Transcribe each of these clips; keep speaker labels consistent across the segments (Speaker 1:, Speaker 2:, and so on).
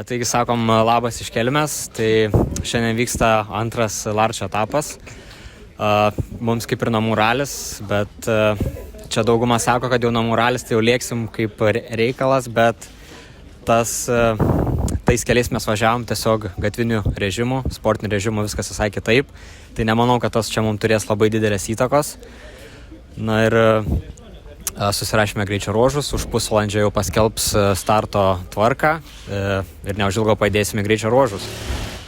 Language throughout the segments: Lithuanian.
Speaker 1: Taigi sakom labas iš Kelmės, tai šiandien vyksta antras Larčio etapas. Mums kaip ir namų ralis, bet čia dauguma sako, kad jau namų ralis, tai jau lėksim kaip reikalas, bet tais keliais mes važiavom tiesiog gatviniu režimu, sportiniu režimu, viskas visai kitaip. Tai nemanau, kad tas čia mums turės labai didelės įtakos. Na ir susirašėme greičio ruožus, už pusvalandžio jau paskelbs starto tvarką ir neužilgo padėsime greičio ruožus.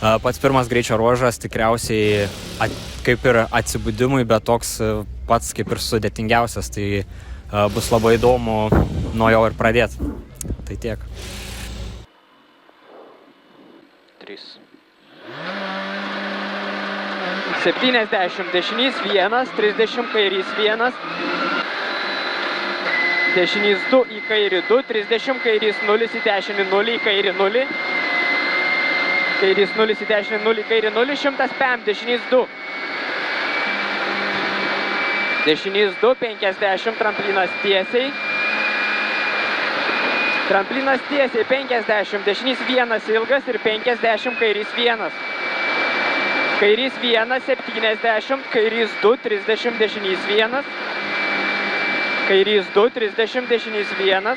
Speaker 1: Pats pirmas greičio ruožas tikriausiai kaip ir atsibudimui, bet toks pats kaip ir sudėtingiausias, tai bus labai įdomu nuo jo ir pradėti. Tai tiek.
Speaker 2: 3. 70 dešinys 1, 30 kairys 1, dešinys 2 į kairį 2, 30 kairys 0 į dešinį 0 į kairį 0, kairys 0 į dešinį 0 į kairį 0, 105 dešinys 2, dešinys 2, 50 tramplinas tiesiai, 50, dešinys 1 ilgas ir 50 kairys 1, kairys 1, 70, kairys 2, 30 dešinys 1, kairys 2, 30 dešinys 1,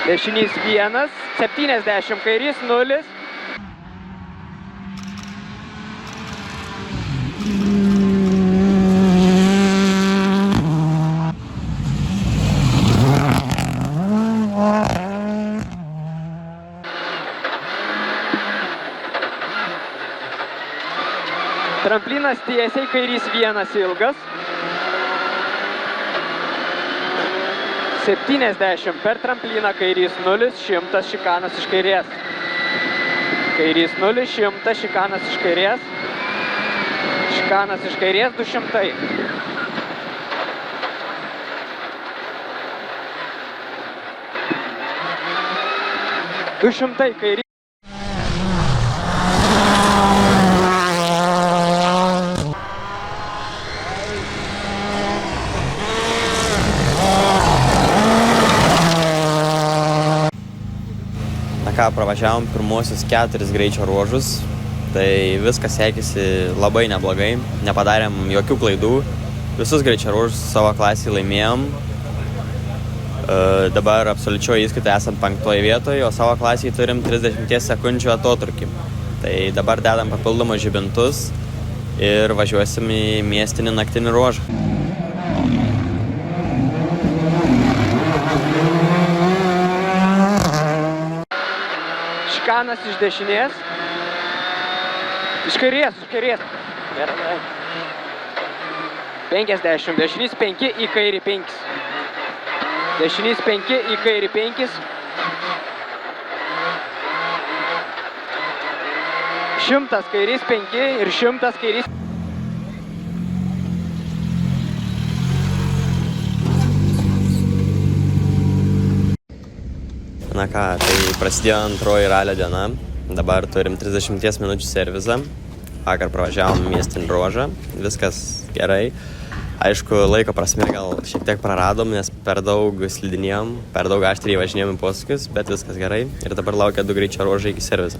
Speaker 2: dešinys 1, 70 kairys 0. Tramplinas tiesiai, kairys 1 ilgas. 70 per trampliną, kairys 0, 100 šikanas iš kairės. Kairys 0, 100 šikanas iš kairės. Šikanas iš kairės 200. Kairys.
Speaker 3: Pravažiavom pirmuosius 4 greičio ruožus, tai viskas sekėsi labai neblogai, nepadarėm jokių klaidų, visus greičio ruožus savo klasėje laimėjom. Dabar absoliučioje įskaitoje esam 5 vietoje, o savo klasėje turim 30 sekundžių atotrukį. Tai dabar dedam papildomus žibintus ir važiuosim į miestinį naktinį ruožą.
Speaker 2: Šikanas iš dešinės, iš kairės. 50, dešinys 5 į kairį 5. Dešinys 5 į kairį 5. 100 kairys 5 ir 100 kairys.
Speaker 3: Na ką, tai prasidėjo antroji ralio diena, dabar turim 30 minučių servizą, vakar pravažiavom miestinį ruožą, viskas gerai. Aišku, laiko prasme gal šiek tiek praradom, nes per daug slidinėjom, per daug aštriai važinėjom į posūkius, bet viskas gerai ir dabar laukia 2 greičio ruožai iki servizo.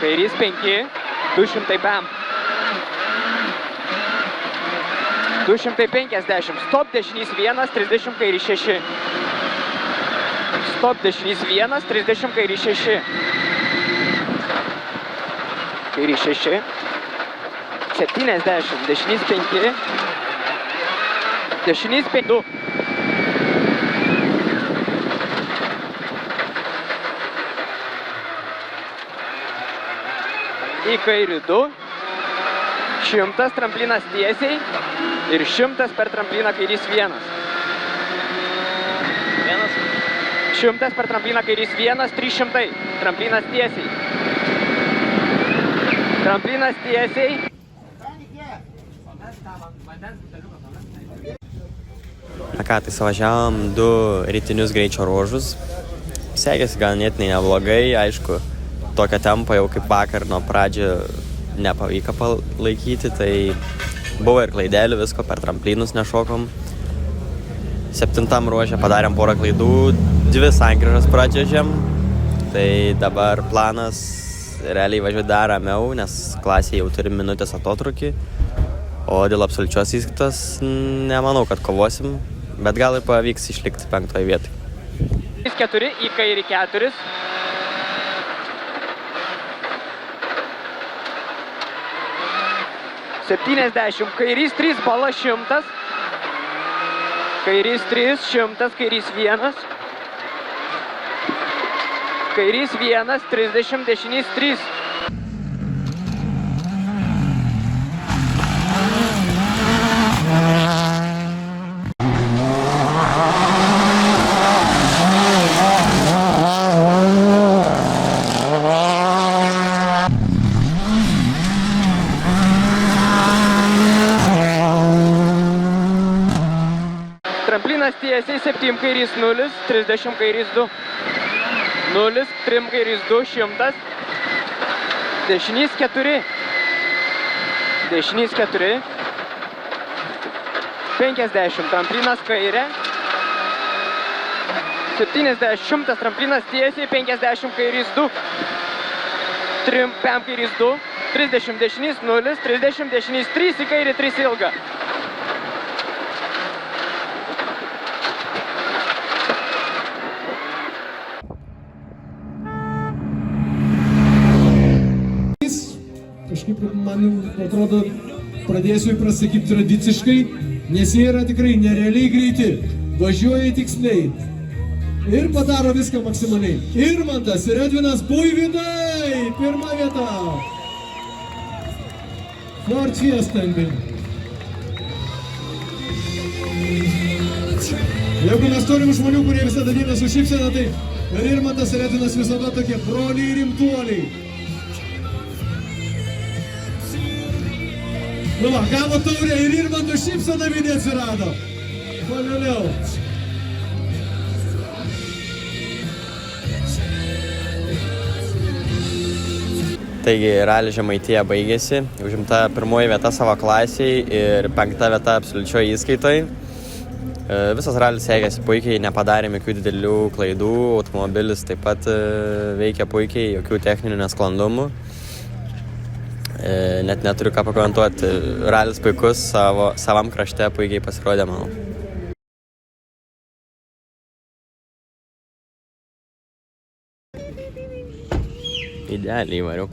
Speaker 2: Kairys 5, 200 bam. 250, stop dešinys 1, 30 kairys 6. Stop dešinys 1, 30 kairys 6. Kairys 6. 70, dešinys 5. Dešinys 5, 2. Į kairį 2, 100 tramplinas tiesiai ir 100 per trampliną kairys 1. 100 per trampliną kairys 1, 300, tramplinas tiesiai. Tramplinas tiesiai.
Speaker 3: Na ką, tai savažiavom 2 rytinius greičio ruožus. Sekėsi ganėtinai neblogai, aišku, tokio tempo jau kaip vakar nuo pradžio nepavyko palaikyti, tai buvo ir klaidelių, visko per tramplinus nešokom. 7 ruože padarėm porą klaidų, 2 sankryžas pradžiažėm, tai dabar planas realiai važiuoti dar ramiau, nes klasėje jau turim minutės atotrukį, o dėl absoliučios įskaitos nemanau, kad kovosim, bet gal ir pavyks išlikti 5 vietoj.
Speaker 2: 4 į kairį 4. $70, kairys 3, bala 100. Kairys 3, 100, kairys 1. Kairys 1, 30, dešinys 3. Tramplinas tiesiai 7 kairys 0, 30 kairys 2. 0, 3 kairys 2, 100. Dešinys 4. Dešinys 4. 50, tramplinas kairė. 70, 100, tramplinas tiesiai, 50 kairys 2. 3, 5 kairys 2. 30 dešinys 0, 30 dešinys 3 į kairį, 3 ilga.
Speaker 4: Kažkaip man atrodo, pradėsiu įprasti kaip tradiciškai, nes jie yra tikrai nerealiai greiti, važiuoja tiksliai ir padaro viską maksimaliai. Irmantas ir Edvinas Buivydai, 1 vieta. Ford Fiesta. Jeigu mes turim žmonių, kurie visada dėmės su šypsena, tai ir Irmantas ir Edvinas visada tokie broliai ir rimtuoliai. Nu va, gavo taurę ir Irmanto šypsena vidė atsirado. Paliuliau.
Speaker 3: Taigi, rali Žemaitija baigėsi, užimta 1 vieta savo klasiai ir 5 vieta absoliučioje įskaitoje. Visas ralis sekėsi puikiai, nepadarėm jokių didelių klaidų, automobilis taip pat veikia puikiai, jokių techninių nesklandumų. Net neturiu ką pakomentuoti, ralis puikus, savam krašte puikiai pasirodė, manau. Idealiai variau.